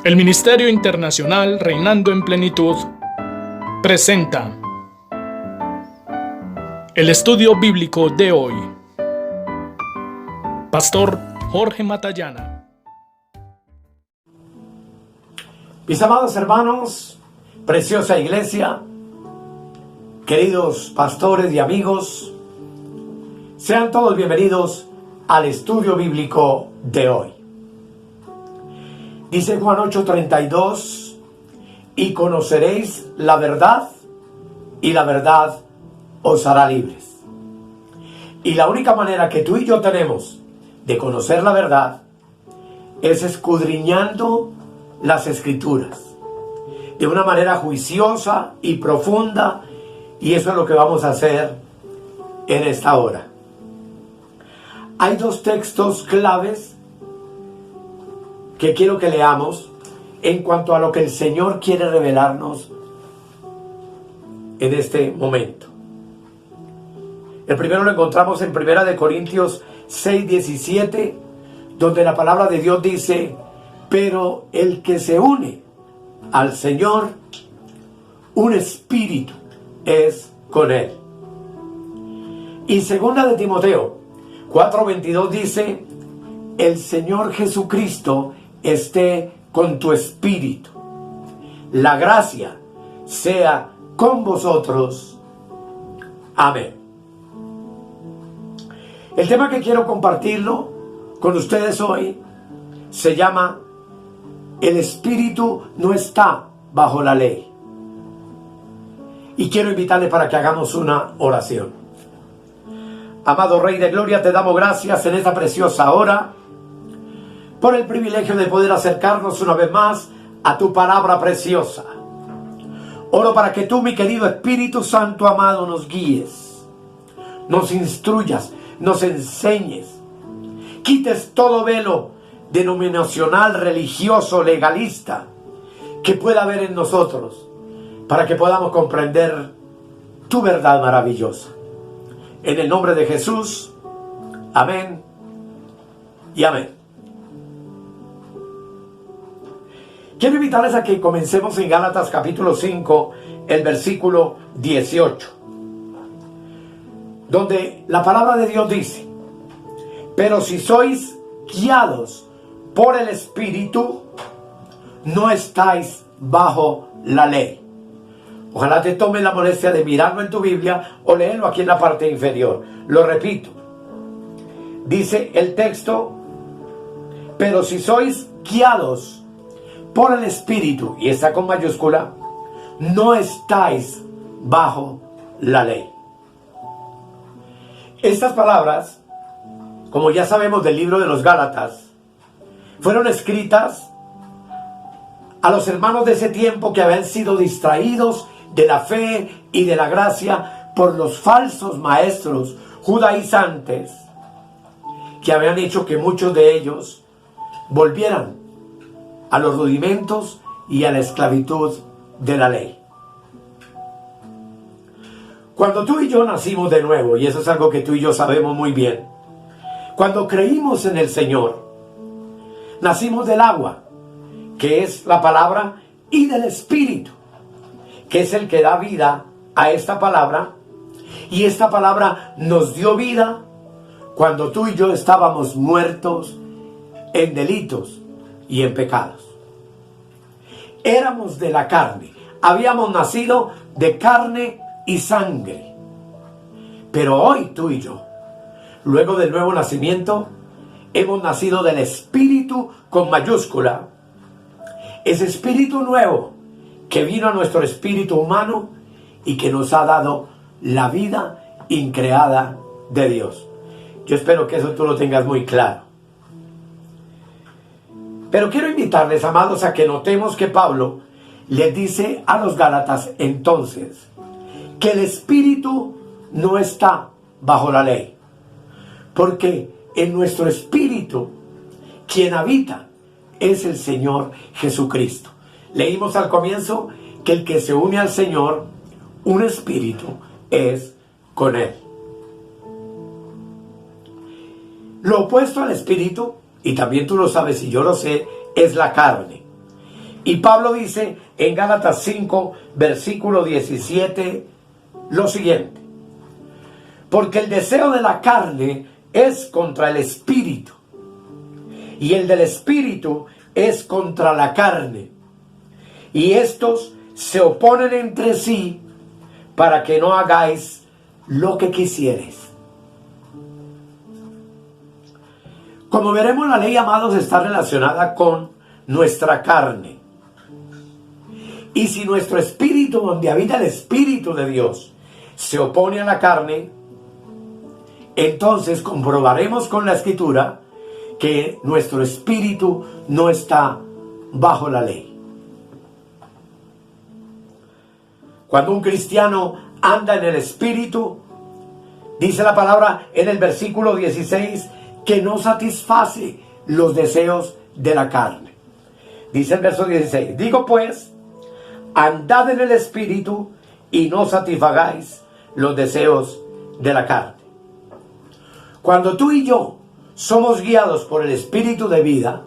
El Ministerio Internacional Reinando en Plenitud presenta el estudio bíblico de hoy. Pastor Jorge Matallana. Mis amados hermanos, preciosa iglesia, queridos pastores y amigos, sean todos bienvenidos al estudio bíblico de hoy. Dice Juan 8:32, y conoceréis la verdad, y la verdad os hará libres. Y la única manera que tú y yo tenemos de conocer la verdad es escudriñando las Escrituras de una manera juiciosa y profunda, y eso es lo que vamos a hacer en esta hora. Hay dos textos claves que quiero que leamos en cuanto a lo que el Señor quiere revelarnos en este momento. El primero lo encontramos en 1 Corintios 6:17, donde la palabra de Dios dice: pero el que se une al Señor, un espíritu es con él. Y 2 Timoteo 4:22 dice: el Señor Jesucristo esté con tu espíritu. La gracia sea con vosotros. Amén. El tema que quiero compartirlo con ustedes hoy se llama: el espíritu no está bajo la ley. Y quiero invitarle para que hagamos una oración. Amado Rey de Gloria, te damos gracias en esta preciosa hora por el privilegio de poder acercarnos una vez más a tu palabra preciosa. Oro para que tú, mi querido Espíritu Santo amado, nos guíes, nos instruyas, nos enseñes, quites todo velo denominacional, religioso, legalista que pueda haber en nosotros, para que podamos comprender tu verdad maravillosa. En el nombre de Jesús, amén y amén. Quiero invitarles a que comencemos en Gálatas capítulo 5, el versículo 18, donde la palabra de Dios dice: pero si sois guiados por el Espíritu, no estáis bajo la ley. Ojalá te tomes la molestia de mirarlo en tu Biblia o leerlo aquí en la parte inferior. Lo repito. Dice el texto: pero si sois guiados por el Espíritu, y está con mayúscula, no estáis bajo la ley. Estas palabras, como ya sabemos del libro de los Gálatas, fueron escritas a los hermanos de ese tiempo que habían sido distraídos de la fe y de la gracia por los falsos maestros judaizantes, que habían hecho que muchos de ellos volvieran a los rudimentos y a la esclavitud de la ley. Cuando tú y yo nacimos de nuevo, y eso es algo que tú y yo sabemos muy bien, cuando creímos en el Señor, nacimos del agua, que es la palabra, y del Espíritu, que es el que da vida a esta palabra, y esta palabra nos dio vida cuando tú y yo estábamos muertos en delitos y en pecados. Éramos de la carne, habíamos nacido de carne y sangre. Pero hoy tú y yo, luego del nuevo nacimiento, hemos nacido del Espíritu con mayúscula. Ese Espíritu nuevo que vino a nuestro espíritu humano y que nos ha dado la vida increada de Dios. Yo espero que eso tú lo tengas muy claro. Pero quiero invitarles, amados, a que notemos que Pablo les dice a los Gálatas entonces que el Espíritu no está bajo la ley, porque en nuestro espíritu quien habita es el Señor Jesucristo. Leímos al comienzo que el que se une al Señor, un espíritu es con él. Lo opuesto al espíritu, y también tú lo sabes y yo lo sé, es la carne. Y Pablo dice en Gálatas 5, versículo 17, lo siguiente: porque el deseo de la carne es contra el espíritu, y el del espíritu es contra la carne, y estos se oponen entre sí para que no hagáis lo que quisieres. Como veremos, la ley, amados, está relacionada con nuestra carne. Y si nuestro espíritu, donde habita el Espíritu de Dios, se opone a la carne, entonces comprobaremos con la Escritura que nuestro espíritu no está bajo la ley. Cuando un cristiano anda en el Espíritu, dice la palabra en el versículo 16, que no satisface los deseos de la carne. Dice el verso 16, digo pues, andad en el Espíritu y no satisfagáis los deseos de la carne. Cuando tú y yo somos guiados por el Espíritu de vida,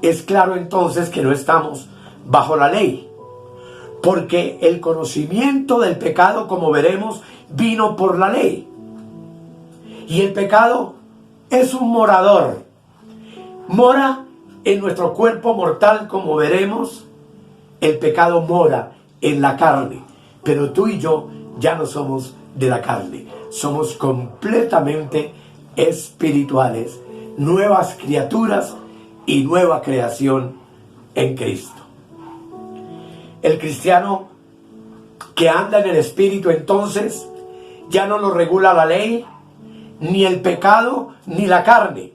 es claro entonces que no estamos bajo la ley, porque el conocimiento del pecado, como veremos, vino por la ley. Y el pecado es un morador. Mora en nuestro cuerpo mortal, como veremos. El pecado mora en la carne. Pero tú y yo ya no somos de la carne. Somos completamente espirituales, nuevas criaturas y nueva creación en Cristo. El cristiano que anda en el Espíritu, entonces, ya no lo regula la ley, ni el pecado, ni la carne,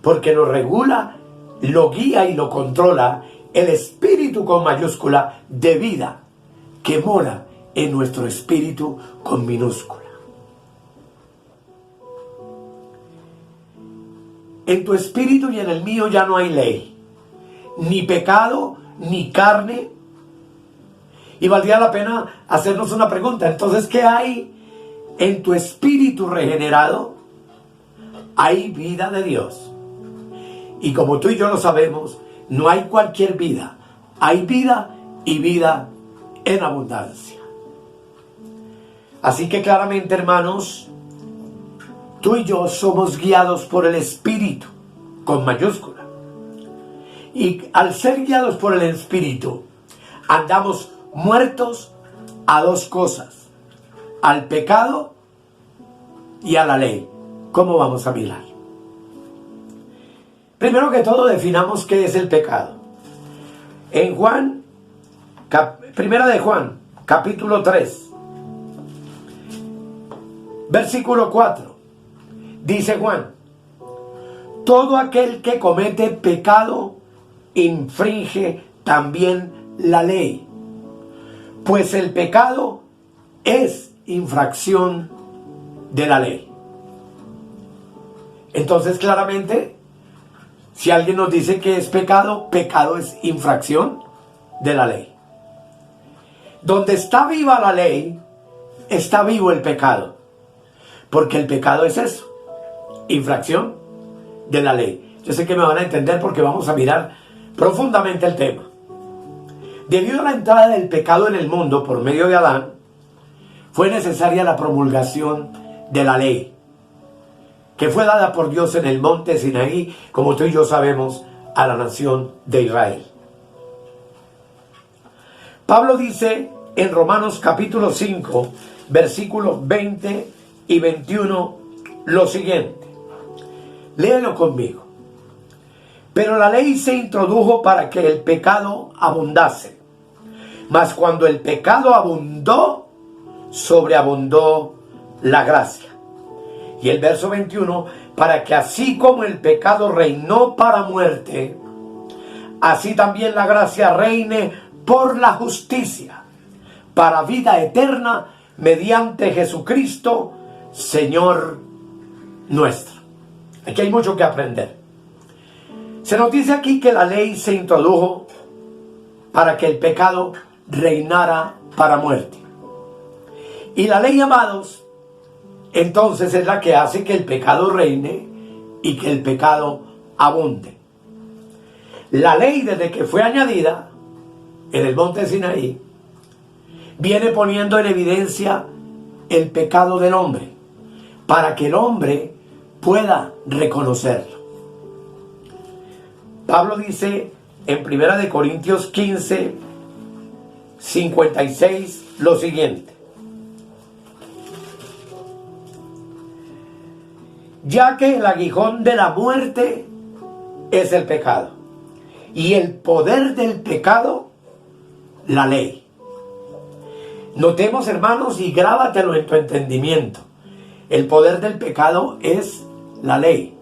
porque lo regula, lo guía y lo controla el Espíritu con mayúscula de vida, que mora en nuestro espíritu con minúscula. En tu espíritu y en el mío ya no hay ley, ni pecado, ni carne. Y valdría la pena hacernos una pregunta. Entonces, ¿qué hay en tu espíritu regenerado? Hay vida de Dios. Y como tú y yo lo sabemos, no hay cualquier vida. Hay vida y vida en abundancia. Así que claramente, hermanos, tú y yo somos guiados por el Espíritu, con mayúscula. Y al ser guiados por el Espíritu, andamos muertos a dos cosas: al pecado y a la ley. ¿Cómo vamos a mirar? Primero que todo, definamos qué es el pecado. En Juan, primera de Juan, capítulo 3, versículo 4, dice Juan: todo aquel que comete pecado infringe también la ley, pues el pecado es infracción de la ley. Entonces, claramente, si alguien nos dice que es pecado, pecado es infracción de la ley. Donde está viva la ley, está vivo el pecado. Porque el pecado es eso, infracción de la ley. Yo sé que me van a entender porque vamos a mirar profundamente el tema. Debido a la entrada del pecado en el mundo por medio de Adán, fue necesaria la promulgación de la ley, que fue dada por Dios en el monte Sinaí, como tú y yo sabemos, a la nación de Israel. Pablo dice en Romanos capítulo 5, versículos 20 y 21, lo siguiente. Léelo conmigo. Pero la ley se introdujo para que el pecado abundase. Mas cuando el pecado abundó, sobreabundó la gracia. Y el verso 21, para que así como el pecado reinó para muerte, así también la gracia reine por la justicia, para vida eterna, mediante Jesucristo, Señor nuestro. Aquí hay mucho que aprender. Se nos dice aquí que la ley se introdujo para que el pecado reinara para muerte. Y la ley, amados, entonces es la que hace que el pecado reine y que el pecado abunde. La ley, desde que fue añadida, en el monte Sinaí, viene poniendo en evidencia el pecado del hombre, para que el hombre pueda reconocerlo. Pablo dice en 1 Corintios 15, 56 lo siguiente: ya que el aguijón de la muerte es el pecado, y el poder del pecado, la ley. Notemos, hermanos, y grábatelo en tu entendimiento: el poder del pecado es la ley.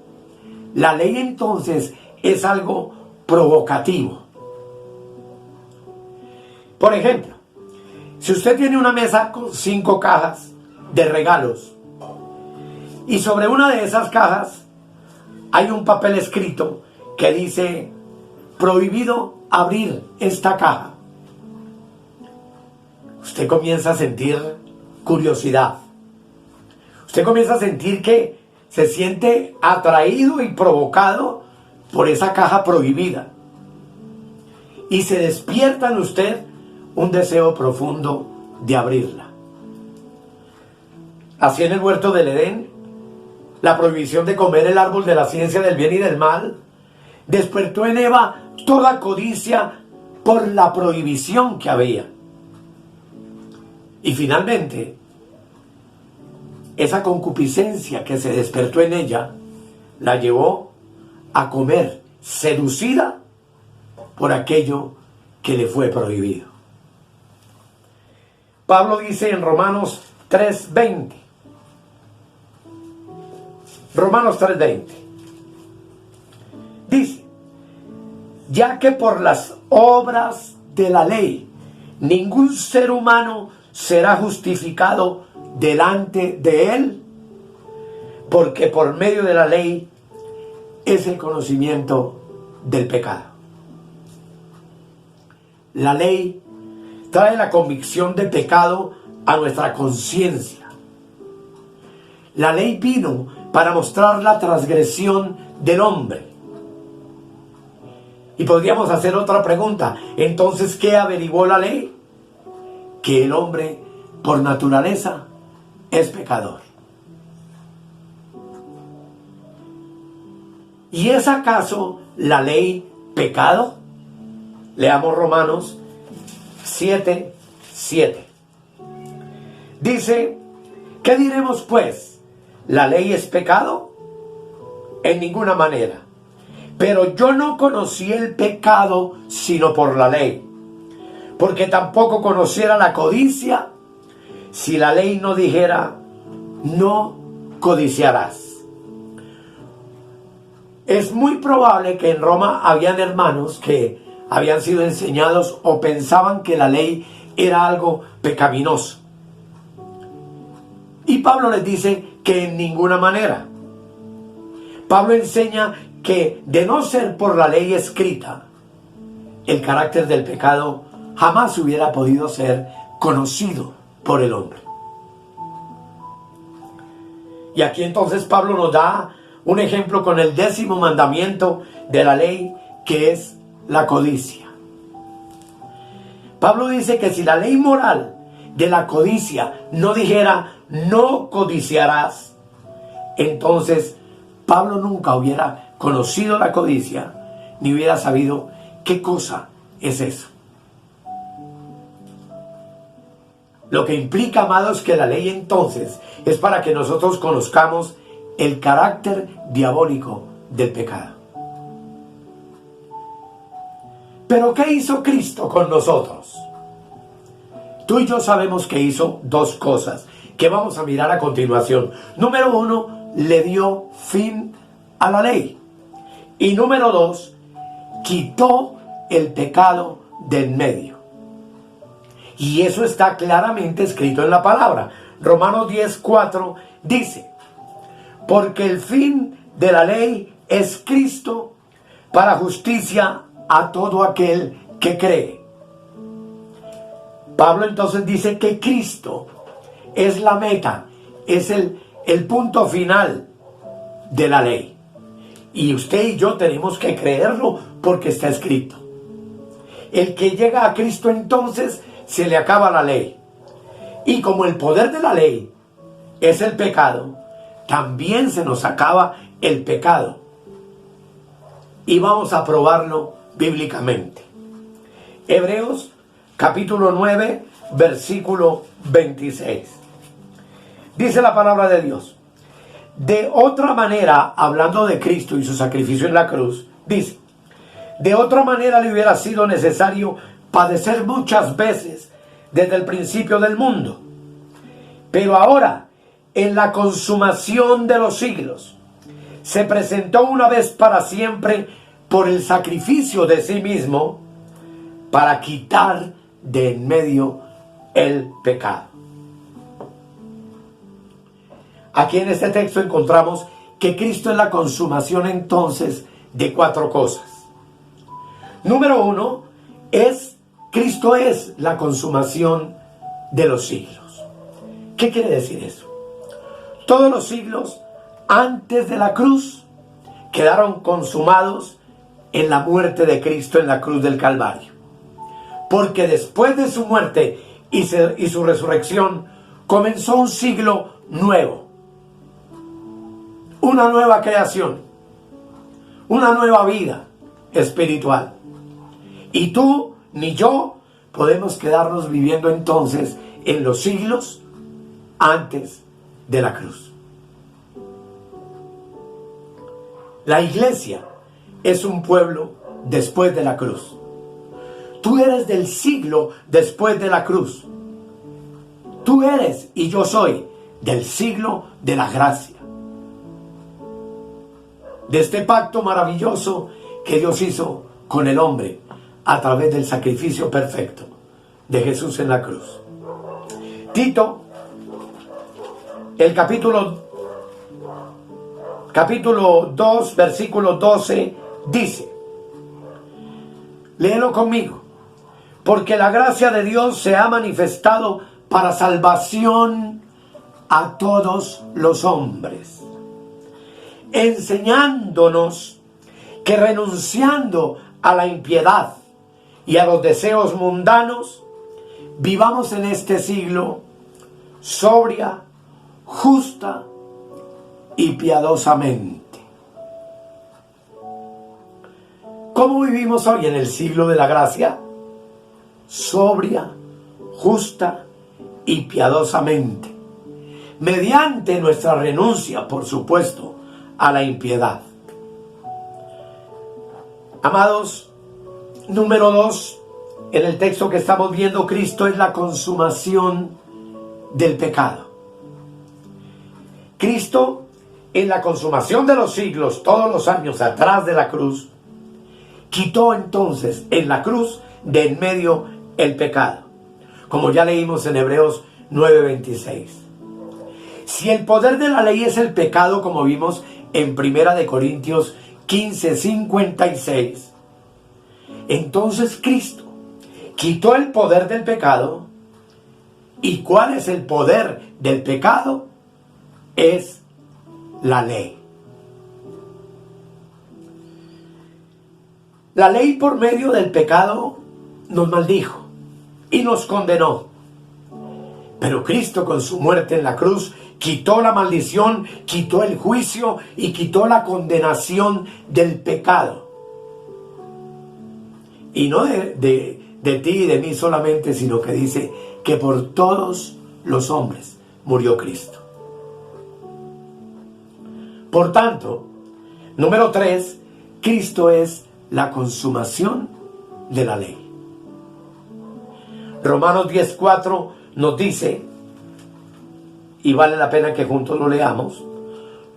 La ley entonces es algo provocativo. Por ejemplo, si usted tiene una mesa con 5 cajas de regalos, y sobre una de esas cajas hay un papel escrito que dice: prohibido abrir esta caja, usted comienza a sentir curiosidad. Usted comienza a sentir que se siente atraído y provocado por esa caja prohibida. Y se despierta en usted un deseo profundo de abrirla. Así en el huerto del Edén, la prohibición de comer el árbol de la ciencia del bien y del mal despertó en Eva toda codicia por la prohibición que había. Y finalmente, esa concupiscencia que se despertó en ella la llevó a comer, seducida por aquello que le fue prohibido. Pablo dice en Romanos 3:20. Romanos 3:20. Dice: ya que por las obras de la ley ningún ser humano será justificado delante de él, porque por medio de la ley es el conocimiento del pecado. La ley trae la convicción de pecado a nuestra conciencia. La ley vino para mostrar la transgresión del hombre. Y podríamos hacer otra pregunta: entonces, ¿qué averiguó la ley? Que el hombre, por naturaleza, es pecador. ¿Y es acaso la ley pecado? Leamos Romanos 7:7. Dice: ¿qué diremos pues? ¿La ley es pecado? En ninguna manera. Pero yo no conocí el pecado sino por la ley, porque tampoco conociera la codicia si la ley no dijera: no codiciarás. Es muy probable que en Roma habían hermanos que habían sido enseñados o pensaban que la ley era algo pecaminoso. Y Pablo les dice que en ninguna manera. Pablo enseña que de no ser por la ley escrita, el carácter del pecado jamás hubiera podido ser conocido por el hombre. Y aquí entonces Pablo nos da un ejemplo con el 10º mandamiento de la ley, que es la codicia. Pablo dice que si la ley moral de la codicia no dijera: no codiciarás, entonces Pablo nunca hubiera conocido la codicia, ni hubiera sabido qué cosa es eso. Lo que implica, amados, que la ley entonces es para que nosotros conozcamos el carácter diabólico del pecado. Pero ¿qué hizo Cristo con nosotros? Tú y yo sabemos que hizo 2 cosas que vamos a mirar a continuación. Número 1, le dio fin a la ley. Y número 2, quitó el pecado del medio. Y eso está claramente escrito en la palabra. Romanos 10:4 dice: porque el fin de la ley es Cristo para justicia a todo aquel que cree. Pablo entonces dice que Cristo es la meta, es el punto final de la ley. Y usted y yo tenemos que creerlo porque está escrito. el que llega a Cristo entonces se le acaba la ley. Y como el poder de la ley es el pecado, también se nos acaba el pecado. Y vamos a probarlo bíblicamente. Hebreos capítulo 9, versículo 26. Dice la palabra de Dios: de otra manera, hablando de Cristo y su sacrificio en la cruz, dice: de otra manera le hubiera sido necesario padecer muchas veces desde el principio del mundo. Pero ahora, en la consumación de los siglos, se presentó una vez para siempre por el sacrificio de sí mismo para quitar de en medio el pecado. Aquí en este texto encontramos que Cristo es la consumación entonces de 4 cosas. Número 1 es: Cristo es la consumación de los siglos. ¿Qué quiere decir eso? Todos los siglos antes de la cruz quedaron consumados en la muerte de Cristo en la cruz del Calvario. Porque después de su muerte y su resurrección comenzó un siglo nuevo. Una nueva creación. Una nueva vida espiritual. Y tú ni yo podemos quedarnos viviendo entonces en los siglos antes de la cruz. La iglesia es un pueblo después de la cruz. Tú eres del siglo después de la cruz. Tú eres y yo soy del siglo de la gracia. De este pacto maravilloso que Dios hizo con el hombre a través del sacrificio perfecto de Jesús en la cruz. Tito, el capítulo 2, versículo 12, dice, léelo conmigo: porque la gracia de Dios se ha manifestado para salvación a todos los hombres, enseñándonos que renunciando a la impiedad y a los deseos mundanos, vivamos en este siglo sobria, justa y piadosamente. ¿Cómo vivimos hoy en el siglo de la gracia? Sobria, justa y piadosamente, mediante nuestra renuncia, por supuesto, a la impiedad. Amados, número 2, en el texto que estamos viendo, Cristo es la consumación del pecado. Cristo, en la consumación de los siglos, todos los años atrás de la cruz, quitó entonces en la cruz de en medio el pecado, como ya leímos en Hebreos 9:26. Si el poder de la ley es el pecado, como vimos en 1 Corintios 15:56, entonces Cristo quitó el poder del pecado. ¿Y cuál es el poder del pecado? Es la ley. La ley, por medio del pecado, nos maldijo y nos condenó. Pero Cristo, con su muerte en la cruz, quitó la maldición, quitó el juicio y quitó la condenación del pecado. Y no de ti y de mí solamente, sino que dice que por todos los hombres murió Cristo. Por tanto, número 3, Cristo es la consumación de la ley. Romanos 10:4 nos dice, y vale la pena que juntos lo leamos,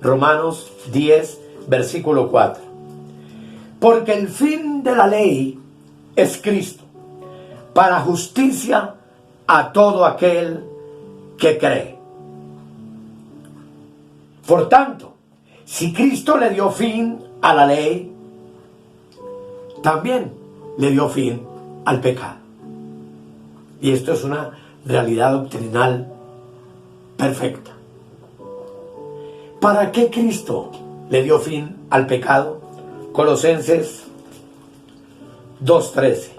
Romanos 10, versículo 4. Porque el fin de la ley es Cristo, para justicia a todo aquel que cree. Por tanto, si Cristo le dio fin a la ley, también le dio fin al pecado. Y esto es una realidad doctrinal perfecta. ¿Para qué Cristo le dio fin al pecado? Colosenses 2:13.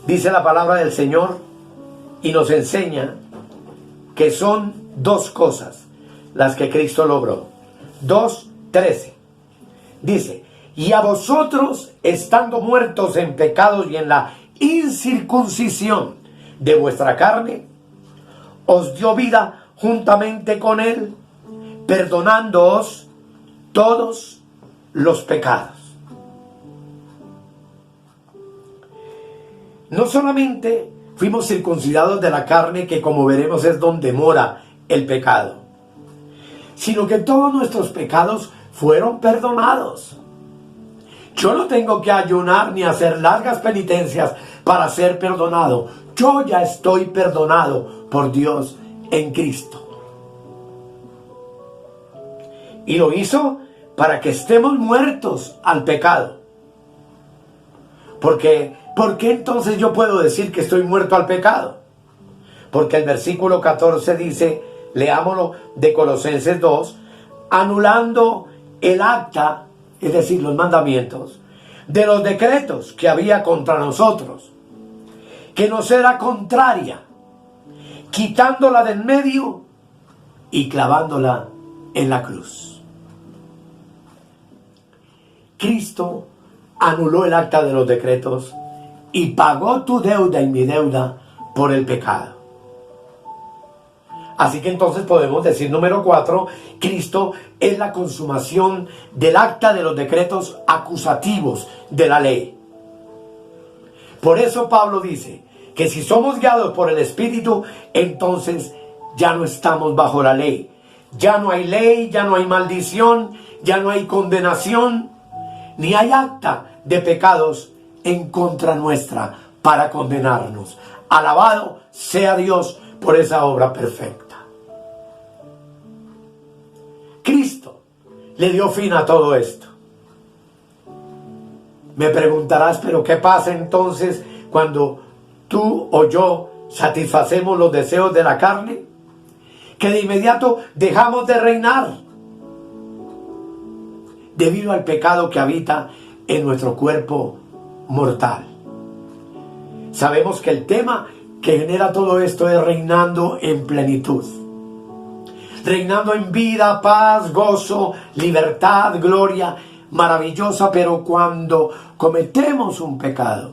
Dice la palabra del Señor y nos enseña que son dos cosas las que Cristo logró. 2:13. Dice, y a vosotros, estando muertos en pecados y en la incircuncisión de vuestra carne, os dio vida juntamente con él, perdonándoos todos los pecados. No solamente fuimos circuncidados de la carne, que como veremos es donde mora el pecado, sino que todos nuestros pecados fueron perdonados. Yo no tengo que ayunar ni hacer largas penitencias para ser perdonado. Yo ya estoy perdonado por Dios en Cristo. Y lo hizo para que estemos muertos al pecado. ¿Por qué entonces yo puedo decir que estoy muerto al pecado? Porque el versículo 14 dice, leámoslo, de Colosenses 2, anulando el acta, es decir, los mandamientos, de los decretos que había contra nosotros, que nos era contraria, quitándola de en medio y clavándola en la cruz. Cristo anuló el acta de los decretos y pagó tu deuda y mi deuda por el pecado. Así que entonces podemos decir, número 4, Cristo es la consumación del acta de los decretos acusativos de la ley. Por eso Pablo dice que si somos guiados por el Espíritu, entonces ya no estamos bajo la ley. Ya no hay ley, ya no hay maldición, ya no hay condenación, ni hay acta de pecados en contra nuestra para condenarnos. Alabado sea Dios por esa obra perfecta. Cristo le dio fin a todo esto. Me preguntarás, pero ¿qué pasa entonces cuando tú o yo satisfacemos los deseos de la carne? Que de inmediato dejamos de reinar debido al pecado que habita en nuestro cuerpo mortal. Sabemos que el tema que genera todo esto es reinando en plenitud. Reinando en vida, paz, gozo, libertad, gloria maravillosa, pero cuando cometemos un pecado,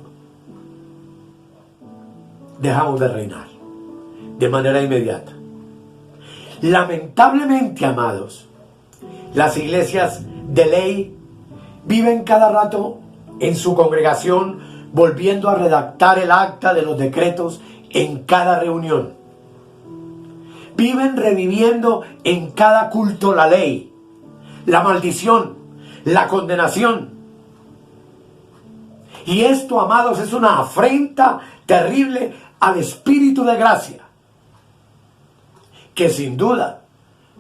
dejamos de reinar de manera inmediata. Lamentablemente, amados, las iglesias de ley viven cada rato en su congregación volviendo a redactar el acta de los decretos en cada reunión. Viven reviviendo en cada culto la ley, la maldición, la condenación. Y esto, amados, es una afrenta terrible al Espíritu de gracia, que sin duda,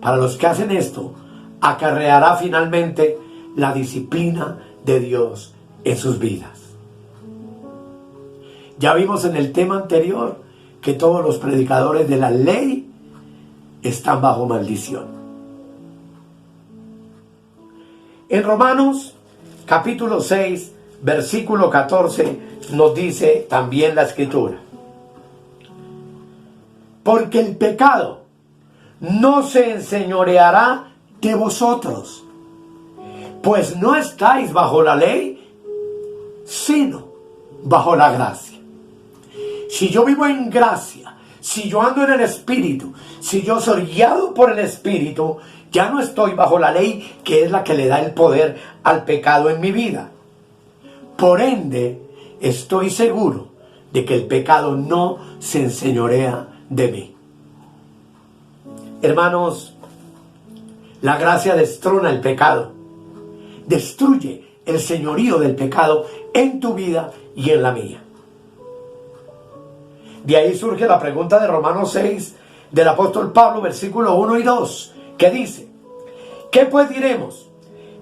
para los que hacen esto, acarreará finalmente la disciplina de Dios en sus vidas. Ya vimos en el tema anterior que todos los predicadores de la ley están bajo maldición. En Romanos capítulo 6, versículo 14, nos dice también la Escritura: porque el pecado no se enseñoreará de vosotros, pues no estáis bajo la ley, sino bajo la gracia. Si yo vivo en gracia, si yo ando en el Espíritu, si yo soy guiado por el Espíritu, ya no estoy bajo la ley, que es la que le da el poder al pecado en mi vida. Por ende, estoy seguro de que el pecado no se enseñorea de mí. Hermanos, la gracia destrona el pecado, destruye el señorío del pecado en tu vida y en la mía. De ahí surge la pregunta de Romanos 6 del apóstol Pablo, versículo 1 y 2, que dice: ¿qué pues diremos?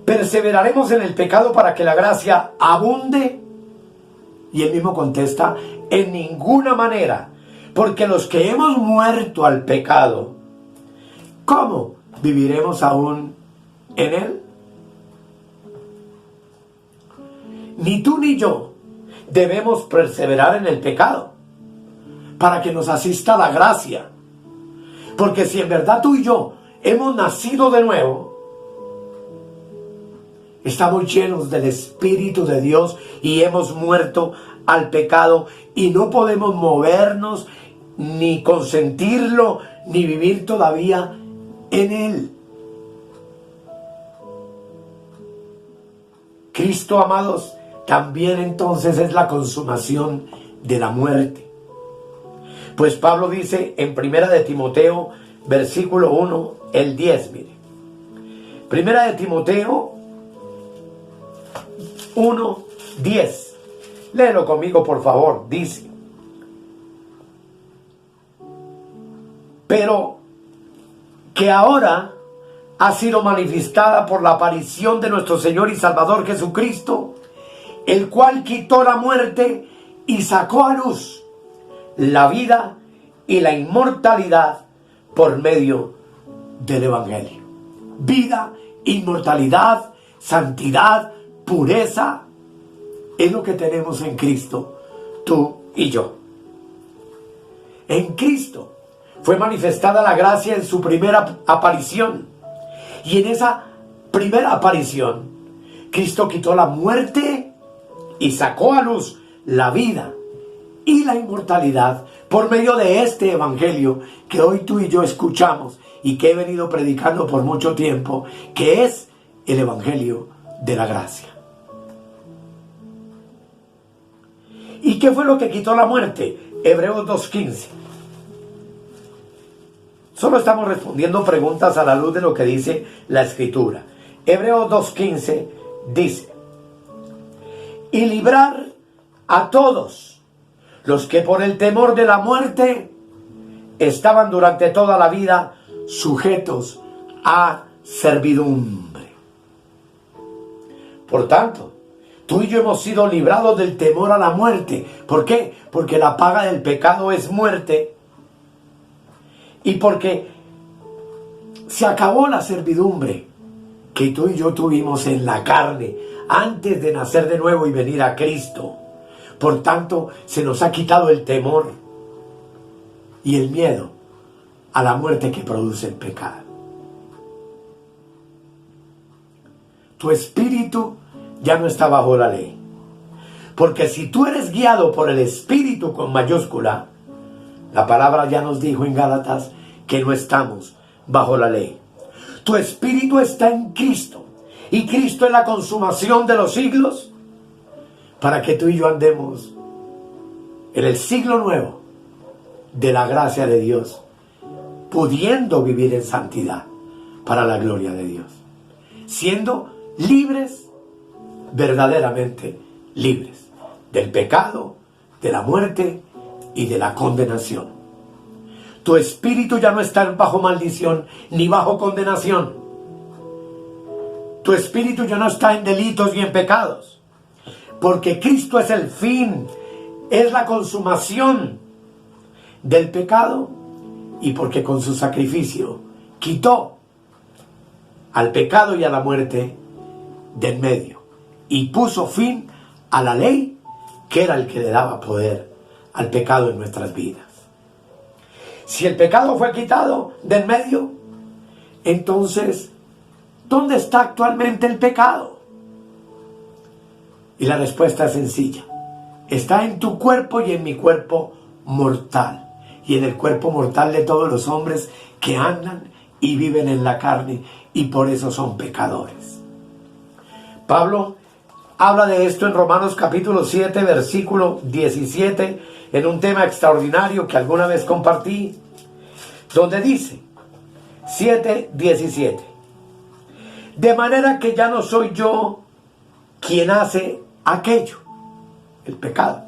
¿Perseveraremos en el pecado para que la gracia abunde? Y él mismo contesta: en ninguna manera, porque los que hemos muerto al pecado, ¿cómo viviremos aún en él? Ni tú ni yo debemos perseverar en el pecado para que nos asista la gracia. Porque si en verdad tú y yo hemos nacido de nuevo, estamos llenos del Espíritu de Dios y hemos muerto al pecado y no podemos movernos, ni consentirlo, ni vivir todavía en él. Cristo, amados, también entonces es la consumación de la muerte. Pues Pablo dice en 1 de Timoteo, versículo 1, el 10, mire. 1 de Timoteo 1, 10. Léelo conmigo, por favor. Dice: pero que ahora ha sido manifestada por la aparición de nuestro Señor y Salvador Jesucristo, el cual quitó la muerte y sacó a luz la vida y la inmortalidad por medio del Evangelio. Vida, inmortalidad, santidad, pureza, es lo que tenemos en Cristo, tú y yo. En Cristo fue manifestada la gracia en su primera aparición. Y en esa primera aparición, Cristo quitó la muerte y sacó a luz la vida y la inmortalidad por medio de este evangelio que hoy tú y yo escuchamos y que he venido predicando por mucho tiempo, que es el evangelio de la gracia. ¿Y qué fue lo que quitó la muerte? Hebreos 2:15. Solo estamos respondiendo preguntas a la luz de lo que dice la Escritura. Hebreos 2:15 dice: y librar a todos los que por el temor de la muerte estaban durante toda la vida sujetos a servidumbre. Por tanto, tú y yo hemos sido librados del temor a la muerte. ¿Por qué? Porque la paga del pecado es muerte. Y porque se acabó la servidumbre que tú y yo tuvimos en la carne antes de nacer de nuevo y venir a Cristo. Por tanto, se nos ha quitado el temor y el miedo a la muerte que produce el pecado. Tu espíritu ya no está bajo la ley. Porque si tú eres guiado por el Espíritu con mayúscula, la palabra ya nos dijo en Gálatas que no estamos bajo la ley. Tu espíritu está en Cristo. Y Cristo es la consumación de los siglos para que tú y yo andemos en el siglo nuevo de la gracia de Dios, pudiendo vivir en santidad para la gloria de Dios, siendo libres, verdaderamente libres del pecado, de la muerte y de la condenación. Tu espíritu ya no está bajo maldición ni bajo condenación. Tu espíritu ya no está en delitos ni en pecados, porque Cristo es el fin, es la consumación del pecado, y porque con su sacrificio quitó al pecado y a la muerte del medio y puso fin a la ley, que era el que le daba poder al pecado en nuestras vidas. Si el pecado fue quitado del medio, entonces, ¿dónde está actualmente el pecado? Y la respuesta es sencilla. Está en tu cuerpo y en mi cuerpo mortal. Y en el cuerpo mortal de todos los hombres que andan y viven en la carne, y por eso son pecadores. Pablo habla de esto en Romanos capítulo 7, versículo 17, en un tema extraordinario que alguna vez compartí, donde dice, 7:17, de manera que ya no soy yo quien hace aquello, el pecado,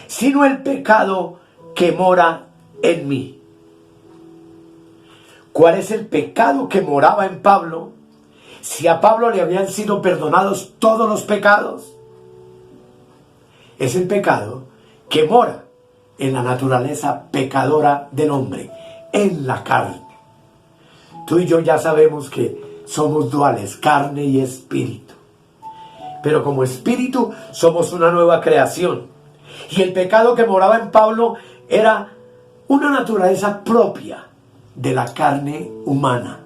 sino el pecado que mora en mí. ¿Cuál es el pecado que moraba en Pablo? Si a Pablo le habían sido perdonados todos los pecados, es el pecado que mora en la naturaleza pecadora del hombre, en la carne. Tú y yo ya sabemos que somos duales, carne y espíritu. Pero como espíritu somos una nueva creación. Y el pecado que moraba en Pablo era una naturaleza propia de la carne humana.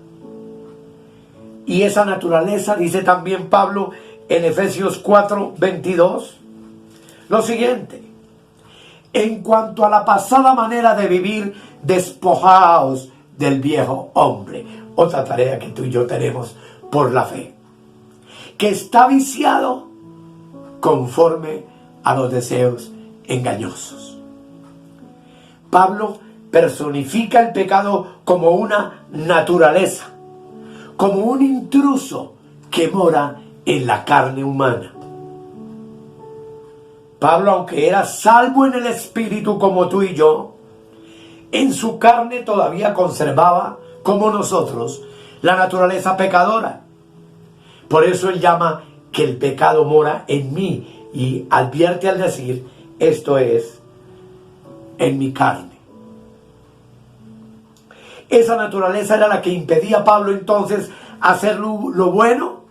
Y esa naturaleza, dice también Pablo en Efesios 4:22, lo siguiente: en cuanto a la pasada manera de vivir, despojaos del viejo hombre. Otra tarea que tú y yo tenemos por la fe, que está viciado conforme a los deseos engañosos. Pablo personifica el pecado como una naturaleza, como un intruso que mora en la carne humana. Pablo, aunque era salvo en el espíritu como tú y yo, en su carne todavía conservaba, como nosotros, la naturaleza pecadora. Por eso él llama que el pecado mora en mí, y advierte al decir, esto es, en mi carne. Esa naturaleza era la que impedía a Pablo entonces hacer lo bueno,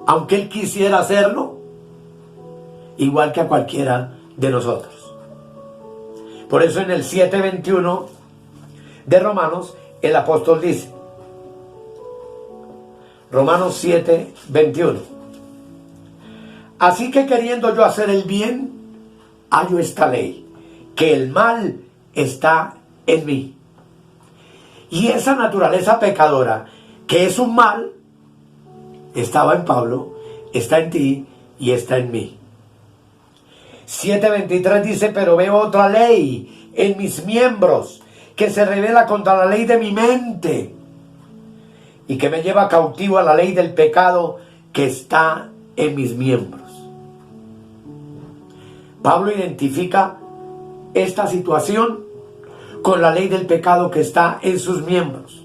aunque él quisiera hacerlo, igual que a cualquiera de nosotros. Por eso en el 7:21 de Romanos, el apóstol dice, Romanos 7:21, así que queriendo yo hacer el bien, hallo esta ley, que el mal está en mí. Y esa naturaleza pecadora, que es un mal, estaba en Pablo, está en ti y está en mí. 7:23 dice, pero veo otra ley en mis miembros, que se revela contra la ley de mi mente, y que me lleva cautivo a la ley del pecado que está en mis miembros. Pablo identifica esta situación con la ley del pecado que está en sus miembros.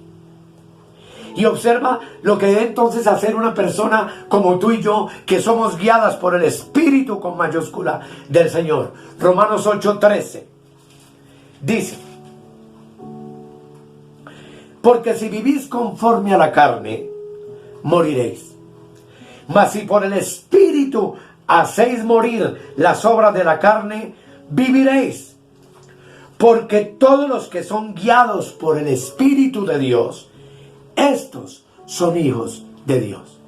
Y observa lo que debe entonces hacer una persona como tú y yo, que somos guiadas por el Espíritu con mayúscula del Señor. Romanos 8:13 dice, porque si vivís conforme a la carne, moriréis. Mas si por el Espíritu hacéis morir las obras de la carne, viviréis. Porque todos los que son guiados por el Espíritu de Dios, estos son hijos de Dios.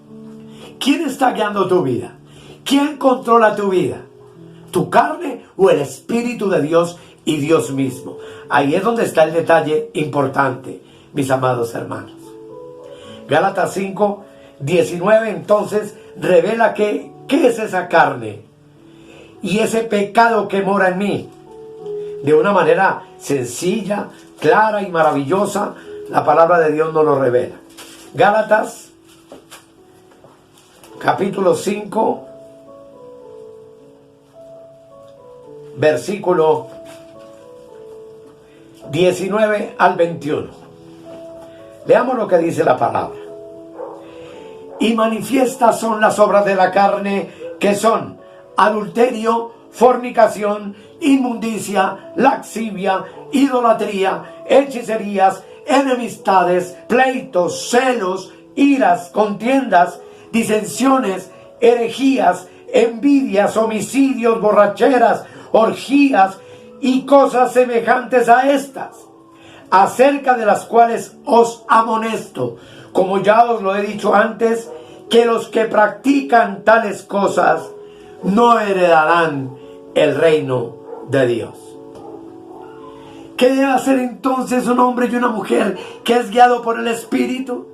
¿Quién está guiando tu vida? ¿Quién controla tu vida? ¿Tu carne o el Espíritu de Dios y Dios mismo? Ahí es donde está el detalle importante, mis amados hermanos. Gálatas 5:19 entonces revela qué es esa carne y ese pecado que mora en mí. De una manera sencilla, clara y maravillosa, la palabra de Dios nos lo revela. Gálatas, capítulo 5, versículo 19 al 21. Leamos lo que dice la palabra. Y manifiestas son las obras de la carne, que son adulterio, fornicación, inmundicia, laxivia, idolatría, hechicerías, enemistades, pleitos, celos, iras, contiendas, disensiones, herejías, envidias, homicidios, borracheras, orgías y cosas semejantes a estas, acerca de las cuales os amonesto, como ya os lo he dicho antes, que los que practican tales cosas no heredarán el reino de Dios. ¿Qué debe hacer entonces un hombre y una mujer que es guiado por el Espíritu?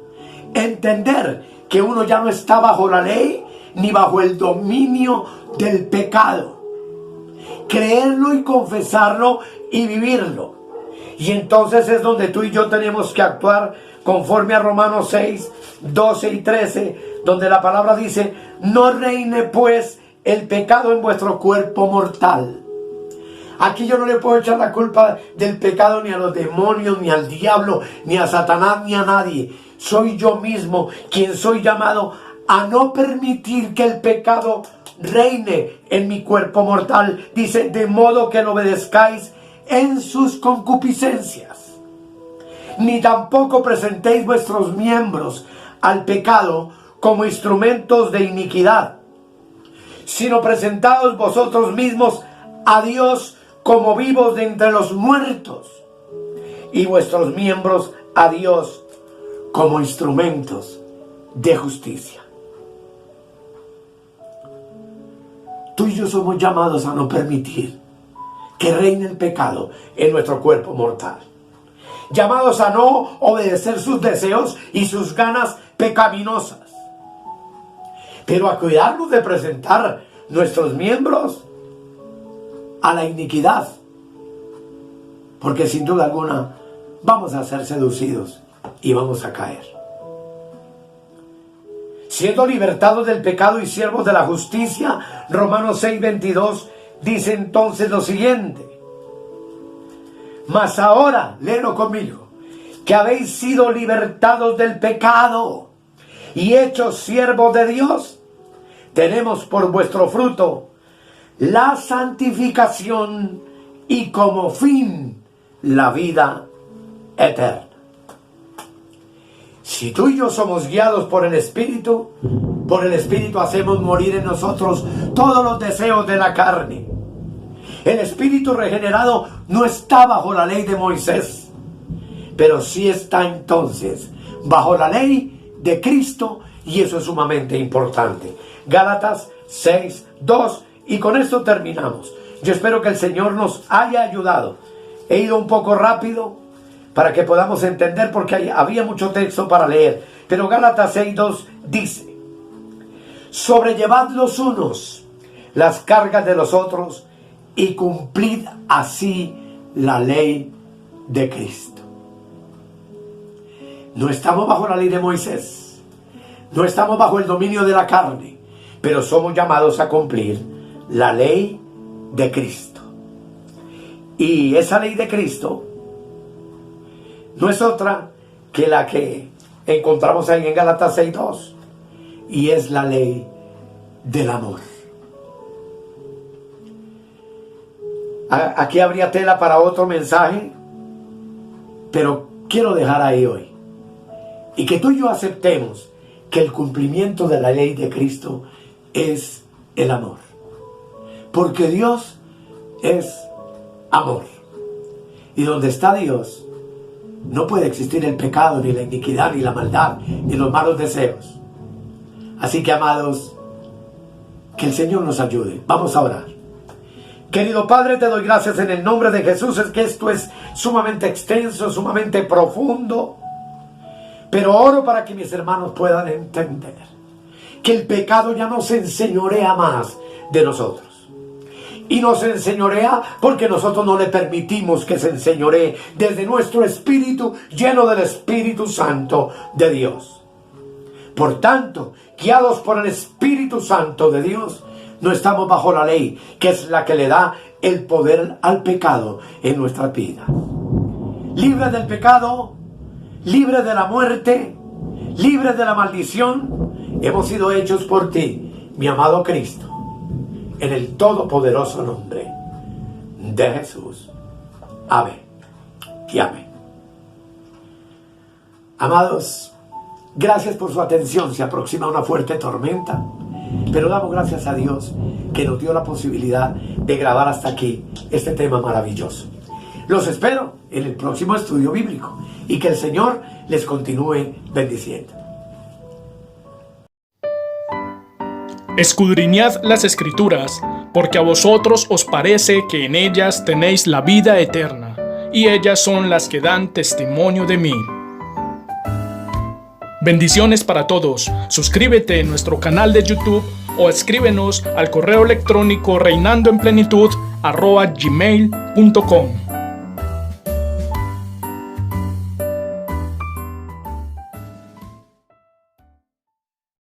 Entender que uno ya no está bajo la ley ni bajo el dominio del pecado. Creerlo y confesarlo y vivirlo. Y entonces es donde tú y yo tenemos que actuar conforme a Romanos 6:12 y 13, donde la palabra dice, no reine pues el pecado en vuestro cuerpo mortal. Aquí yo no le puedo echar la culpa del pecado ni a los demonios, ni al diablo, ni a Satanás, ni a nadie. Soy yo mismo quien soy llamado a no permitir que el pecado reine en mi cuerpo mortal. Dice, de modo que lo obedezcáis en sus concupiscencias. Ni tampoco presentéis vuestros miembros al pecado como instrumentos de iniquidad, sino presentaos vosotros mismos a Dios como vivos de entre los muertos, y vuestros miembros a Dios como instrumentos de justicia. Tú y yo somos llamados a no permitir que reine el pecado en nuestro cuerpo mortal. Llamados a no obedecer sus deseos y sus ganas pecaminosas, pero a cuidarnos de presentar nuestros miembros a la iniquidad, porque sin duda alguna vamos a ser seducidos y vamos a caer. Siendo libertados del pecado y siervos de la justicia, Romanos 6:22 dice entonces lo siguiente: mas ahora, léelo conmigo, que habéis sido libertados del pecado y hechos siervos de Dios, tenemos por vuestro fruto la santificación y como fin la vida eterna. Si tú y yo somos guiados por el Espíritu hacemos morir en nosotros todos los deseos de la carne. El espíritu regenerado no está bajo la ley de Moisés, pero sí está entonces bajo la ley de Cristo, y eso es sumamente importante. Gálatas 6:2, y con esto terminamos. Yo espero que el Señor nos haya ayudado. He ido un poco rápido para que podamos entender, porque había mucho texto para leer, pero Gálatas 6:2 dice: sobrellevad los unos las cargas de los otros y cumplid así la ley de Cristo. No estamos bajo la ley de Moisés, no estamos bajo el dominio de la carne, pero somos llamados a cumplir la ley de Cristo. Y esa ley de Cristo no es otra que la que encontramos ahí en Gálatas 6:2, y es la ley del amor. Aquí habría tela para otro mensaje, pero quiero dejar ahí hoy. Y que tú y yo aceptemos que el cumplimiento de la ley de Cristo es el amor. Porque Dios es amor. Y donde está Dios, no puede existir el pecado, ni la iniquidad, ni la maldad, ni los malos deseos. Así que, amados, que el Señor nos ayude. Vamos a orar. Querido Padre, te doy gracias en el nombre de Jesús. Es que esto es sumamente extenso, sumamente profundo, pero oro para que mis hermanos puedan entender que el pecado ya no se enseñorea más de nosotros. Y no se enseñorea porque nosotros no le permitimos que se enseñoree desde nuestro espíritu lleno del Espíritu Santo de Dios. Por tanto, guiados por el Espíritu Santo de Dios, no estamos bajo la ley, que es la que le da el poder al pecado en nuestra vida. Libres del pecado, libres de la muerte, libres de la maldición, hemos sido hechos por ti, mi amado Cristo, en el todopoderoso nombre de Jesús. Amén y amén. Amados, gracias por su atención. Se aproxima una fuerte tormenta, pero damos gracias a Dios que nos dio la posibilidad de grabar hasta aquí este tema maravilloso. Los espero en el próximo estudio bíblico y que el Señor les continúe bendiciendo. Escudriñad las Escrituras, porque a vosotros os parece que en ellas tenéis la vida eterna, y ellas son las que dan testimonio de mí. Bendiciones para todos. Suscríbete en nuestro canal de YouTube o escríbenos al correo electrónico reinandoenplenitud@gmail.com.